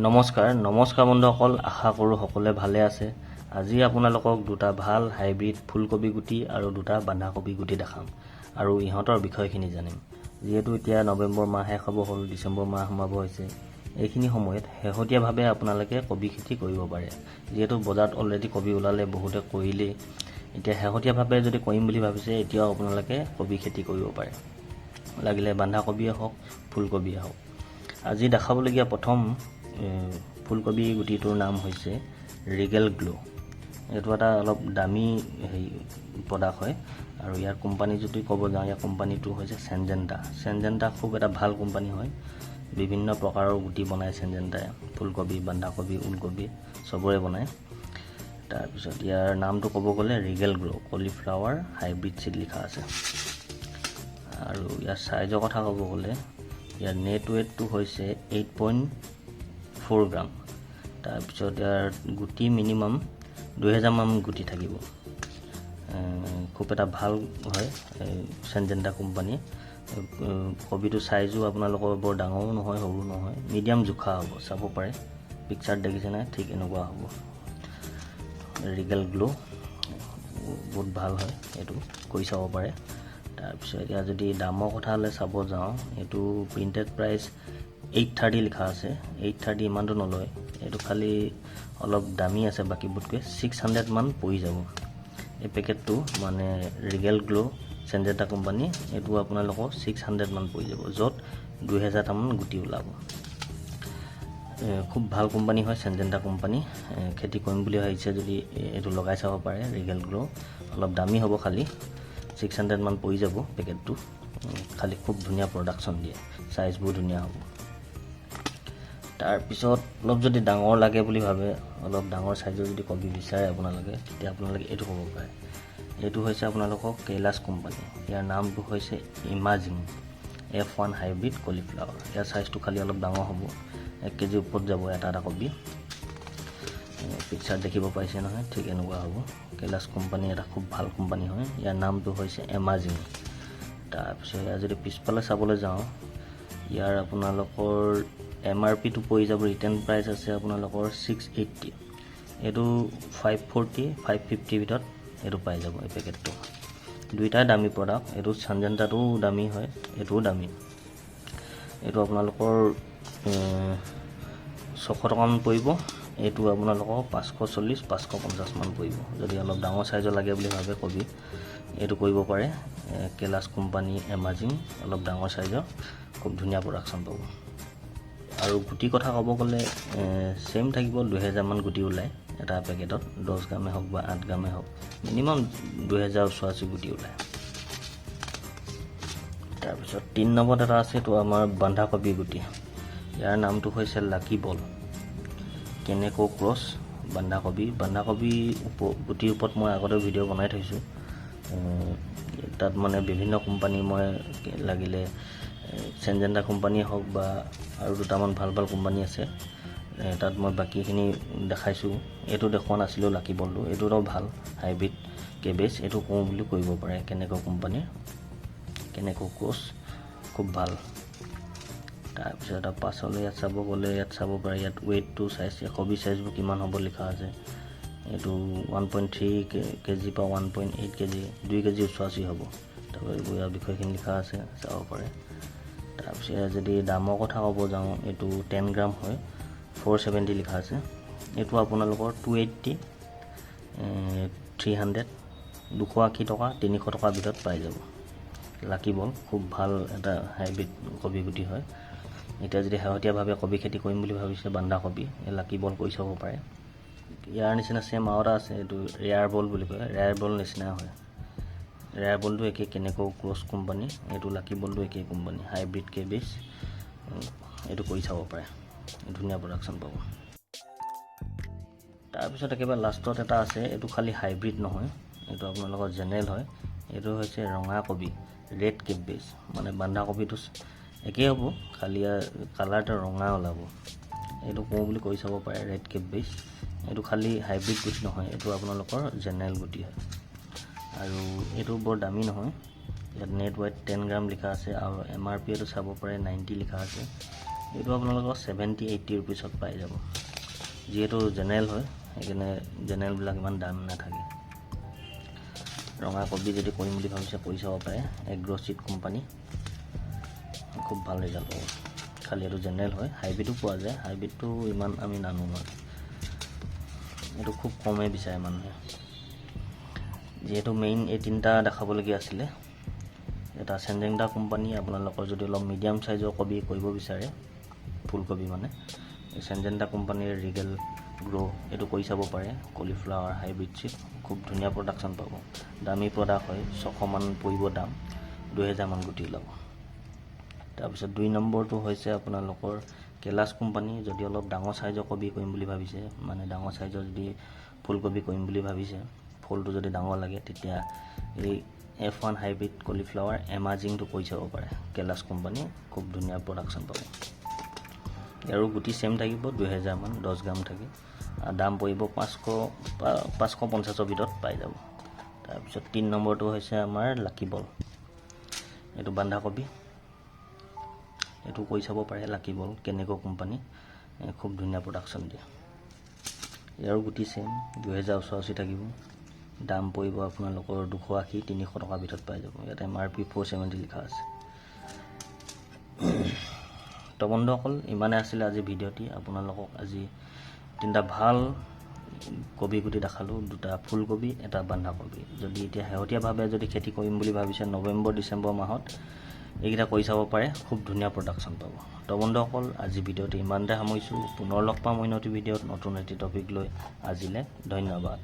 নমস্কাৰ বন্ধুসকল, আশা কৰোঁ সকলোৱে ভালে আছে। আজি আপোনালোকক দুটা ভাল হাইব্ৰিড ফুলকবি গুটি আৰু দুটা বন্ধাকবি গুটি দেখাম আৰু ইহঁতৰ বিষয়খিনি জানিম। যিহেতু এতিয়া নৱেম্বৰ মাহ শেষ হ'ব হ'ল, ডিচেম্বৰ মাহ সোমাব হৈছে। এইখিনি সময়ত শেহতীয়াভাৱে আপোনালোকে কবি খেতি কৰিব পাৰে। যিহেতু বজাৰত অলৰেডি কবি ওলালে, বহুতে কৰিলেই। এতিয়া শেহতীয়াভাৱে যদি কৰিম বুলি ভাবিছে, এতিয়াও আপোনালোকে কবি খেতি কৰিব পাৰে, লাগিলে বন্ধাকবিয়ে হওক ফুলকবিয়ে হওক। আজি দেখাবলগীয়া প্ৰথম ফুলকবি গুটিটোৰ নাম হৈছে ৰিগেল গ্লো। এইটো এটা অলপ দামী প্ৰডাক্ট হয় আৰু ইয়াৰ কোম্পানী যদি ক'ব যাওঁ, ইয়াৰ কোম্পানীটো হৈছে চেনজেণ্টা খুব এটা ভাল কোম্পানী হয়। বিভিন্ন প্ৰকাৰৰ গুটি বনায় চেনজেণ্টাই, ফুলকবি, বন্ধাকবি, ওলকবি চবৰে বনায়। তাৰপিছত ইয়াৰ নামটো ক'ব গ'লে ৰিগেল গ্লো কলিফ্লাৱাৰ হাইব্ৰিড চিড লিখা আছে। আৰু ইয়াৰ চাইজৰ কথা ক'ব গ'লে ইয়াৰ নেট ৱেটটো হৈছে 8.4 গ্ৰাম। তাৰপিছত ইয়াৰ গুটি মিনিমাম 2000 মান গুটি থাকিব। খুব এটা ভাল হয় চেনজেণ্টা কোম্পানী। কবিটো চাইজো আপোনালোকৰ বৰ ডাঙৰো নহয় সৰু নহয়, মিডিয়াম জোখা হ'ব। চাব পাৰে, পিকচাৰত দেখিছে নাই, ঠিক এনেকুৱা হ'ব। ৰিগেল গ্লো বহুত ভাল হয়, এইটো কৰি চাব পাৰে। তাৰপিছত ইয়াৰ যদি দামৰ কথা হ'লে চাব যাওঁ, এইটো প্ৰিণ্টেড প্ৰাইচ 830 লিখা আছে। 830 ইমানটো নলয়, এইটো খালি অলপ দামী আছে বাকীবোৰতকৈ। 600 মান পৰি যাব এই পেকেটটো, মানে ৰিগেল গ্লো চেনজেণ্টা কোম্পানী। এইটো আপোনালোকৰ 600 মান পৰি যাব, য'ত 2000টামান গুটি ওলাব। খুব ভাল কোম্পানী হয় চেনজেণ্টা কোম্পানী। খেতি কৰিম বুলি ভাবিছে যদি এইটো লগাই চাব পাৰে ৰিগেল গ্লো। অলপ দামী হ'ব, খালি 600 মান পৰি যাব পেকেটটো। খালি খুব ধুনীয়া প্ৰডাকশ্যন দিয়ে, চাইজবোৰ ধুনীয়া হ'ব। তাৰপিছত অলপ যদি ডাঙৰ লাগে বুলি ভাবে, অলপ ডাঙৰ চাইজৰ যদি কবি বিচাৰে আপোনালোকে, তেতিয়া আপোনালোকে এইটো ক'ব পাৰে। এইটো হৈছে আপোনালোকৰ কেইলাছ কোম্পানী। ইয়াৰ নামটো হৈছে ইমাজিং F1 হাইব্ৰিড কলিফ্লাৱাৰ। ইয়াৰ চাইজটো খালি অলপ ডাঙৰ হ'ব, 1 কেজি ওপৰত যাব এটা কবি। পিকচাৰ দেখিব পাইছে নহয়, ঠিক এনেকুৱা হ'ব। কেইলাছ কোম্পানী এটা খুব ভাল কোম্পানী হয়। ইয়াৰ নামটো হৈছে ইমাজিং। তাৰপিছত ইয়াৰ যদি পিছফালে চাবলৈ যাওঁ, ইয়াৰ আপোনালোকৰ MRPটো পৰি যাব, ৰিটাৰ্ণ প্ৰাইচ আছে আপোনালোকৰ 680। এইটো 540, 550 ভিতৰত এইটো পাই যাব এই পেকেটটো। দুইটাই দামী প্ৰডাক্ট। এইটো চেনজেণ্টাটোও দামী হয়, এইটোও দামী। এইটো আপোনালোকৰ 600 টকামান পৰিব। এইটো আপোনালোকৰ 540, 550 মান পৰিব। যদি অলপ ডাঙৰ চাইজৰ লাগে বুলি ভাবে কবি, এইটো কৰিব পাৰে। কেইলাছ কোম্পানী ইমাজিং, অলপ ডাঙৰ চাইজৰ, খুব ধুনীয়া প্ৰডাকশ্যন পাব। আৰু গুটিৰ কথা ক'ব গ'লে ছেইম থাকিব, 2000 মান গুটি ওলায় এটা পেকেটত। 10 গ্ৰামেই হওক বা 8 গ্ৰামেই হওক, মিনিমাম 2000 ওচৰা-ওচৰি গুটি ওলায়। তাৰপিছত 3 নম্বৰত এটা আছে, এইটো আমাৰ বন্ধাকবি গুটি। ইয়াৰ নামটো হৈছে লাকি বল কেনেকো ক্ৰছ বন্ধাকবি গুটিৰ ওপৰত মই আগতে ভিডিঅ' বনাই থৈছোঁ। তাত মানে বিভিন্ন কোম্পানী, মই লাগিলে চেনজেণ্টা কোম্পানীয়ে হওক বা আৰু দুটামান ভাল কোম্পানী আছে, তাত মই বাকীখিনি দেখাইছোঁ। এইটো দেখুওৱা নাছিলোঁ লাকি বলটো। এইটোতো ভাল হাইব্ৰিড কেবেজ, এইটো কওঁ বুলি কৰিব পাৰে। কেনেকো কোম্পানীৰ কেনেকো ক্ৰছ, খুব ভাল। তাৰপিছত পাছলৈ ইয়াত চাব গ'লে, ইয়াত চাব পাৰে, ইয়াত ৱেইটটো চাইজ, কবি চাইজবোৰ কিমান হ'ব লিখা আছে। এইটো 1.3 কেজি পৰা 1.8 কেজি, 2 কেজি ওচৰা-ওচৰি হ'ব। তাৰপৰা এইবোৰ ইয়াৰ বিষয়খিনি লিখা আছে, চাব পাৰে। তাৰপিছত যদি দামৰ কথা ক'ব যাওঁ, এইটো 10 গ্ৰাম হয়, 470 লিখা আছে। এইটো আপোনালোকৰ 280, 300, 280 টকা, 300 টকাৰ ভিতৰত পাই যাব। লাকি বল খুব ভাল এটা হাইব্ৰিড কবি গুটি হয়। এতিয়া যদি শেহতীয়াভাৱে কবি খেতি কৰিম বুলি ভাবিছে বন্ধাকবি, এই লাকি বল কৰি চাব পাৰে। ইয়াৰ নিচিনা ছেম আৰু এটা আছে, এইটো ৰেয়াৰ বল বুলি কয়। ৰেয়াৰ বল নিচিনা হয়। ৰেয়াৰ বলটো একেই, কেনেকো ক্ৰছ কোম্পানী। এইটো লাকি বলটো একেই কোম্পানী, হাইব্ৰিড কেবেজ। এইটো কৰি চাব পাৰে, ধুনীয়া প্ৰডাকশ্যন পাব। তাৰপিছত একেবাৰে লাষ্টত এটা আছে, এইটো খালি হাইব্ৰিড নহয়, এইটো আপোনালোকৰ জেনেৰেল হয়। এইটো হৈছে ৰঙা কবি, ৰেড কেবেজ। মানে বন্ধাকবিটো একেই হ'ব, খালি কালাৰটো ৰঙা ওলাব। এইটো কওঁ বুলি কৰি চাব পাৰে, ৰেড কেবেজ। এইটো খালি হাইব্ৰিড গুটি নহয়, এইটো আপোনালোকৰ জেনেৰেল গুটি হয়। আৰু এইটো বৰ দামী নহয়। ইয়াত নেট ৱেট 10 গ্ৰাম লিখা আছে আৰু MRP এইটো চাব পাৰে 90 লিখা আছে। এইটো আপোনালোকৰ 70-80 ৰুপিছত পাই যাব। যিহেতু জেনেৰেল হয় সেইকাৰণে জেনেৰেলবিলাক ইমান দাম নাথাকে। ৰঙা কবি যদি কৰিম বুলি ভাবিছে কৰি চাব পাৰে। এগ্ৰ'চিড কোম্পানী, খুব ভাল ৰিজাল্ট হ'ব। খালি এইটো জেনেৰেল হয়, হাইব্ৰিডো পোৱা যায়। হাইব্ৰিডটো ইমান আমি নানো মানে, এইটো খুব কমেই বিচাৰে মানুহে। যিহেতু মেইন এই তিনিটা দেখাবলগীয়া আছিলে। এটা চেঞ্জেংডা কোম্পানী, আপোনালোকৰ যদি অলপ মিডিয়াম চাইজৰ কবি কৰিব বিচাৰে, ফুলকবি মানে, এই চেঞ্জেংডা কোম্পানীৰ ৰিগেল গ্ৰ' এইটো কৰি চাব পাৰে। কলিফ্লাৱাৰ হাইব্ৰিড চিড, খুব ধুনীয়া প্ৰডাকশ্যন পাব। দামী প্ৰডাক্ট হয়, 600 মান পৰিব দাম, 2000 মান গুটি ওলাব। তাৰপিছত 2 নম্বৰটো হৈছে আপোনালোকৰ কেলাছ কোম্পানী। যদি অলপ ডাঙৰ চাইজৰ কবি কৰিম বুলি ভাবিছে, মানে ডাঙৰ চাইজৰ যদি ফুলকবি কৰিম বুলি ভাবিছে, ফুলটো যদি ডাঙৰ লাগে, তেতিয়া এই F1 হাইব্ৰিড কলিফ্লাৱাৰ এমাজিংটো কৰি চাব পাৰে। কেলাছ কোম্পানী, খুব ধুনীয়া প্ৰডাকশ্যন পাব। আৰু গুটি চেম থাকিব, 2000 মান, 10 গ্ৰাম থাকে। দাম পৰিব 550ৰ ভিতৰত পাই যাব। তাৰপিছত 3 নম্বৰটো হৈছে আমাৰ লাকি বল। এইটো বন্ধাকবি, এইটো কৰি চাব পাৰে। লাকি বল কেনেকুৱা কোম্পানী, খুব ধুনীয়া প্ৰডাকশ্যন দিয়ে। ইয়াৰো গুটি চেম, 2000 ওচৰা-ওচৰি থাকিব। দাম পৰিব আপোনালোকৰ 280-300 টকাৰ ভিতৰত পাই যাব। ইয়াত MRP 470 লিখা আছে। তো বন্ধুসকল, ইমানে আছিলে আজি ভিডিঅ'টি। আপোনালোকক আজি 3টা ভাল কবি গুটি দেখালোঁ, 2টা ফুলকবি, এটা বন্ধাকবি। যদি এতিয়া শেহতীয়াভাৱে যদি খেতি কৰিম বুলি ভাবিছে নৱেম্বৰ-ডিচেম্বৰ মাহত, এইকেইটা কৰি চাব পাৰে, খুব ধুনীয়া প্ৰডাকশ্যন পাব। তো বন্ধুসকল, আজি ভিডিঅ'টো ইমানতে সামৰিছোঁ। পুনৰ লগ পাম অন্য এটি ভিডিঅ'ত নতুন এটি টপিক লৈ। আজিলৈ ধন্যবাদ।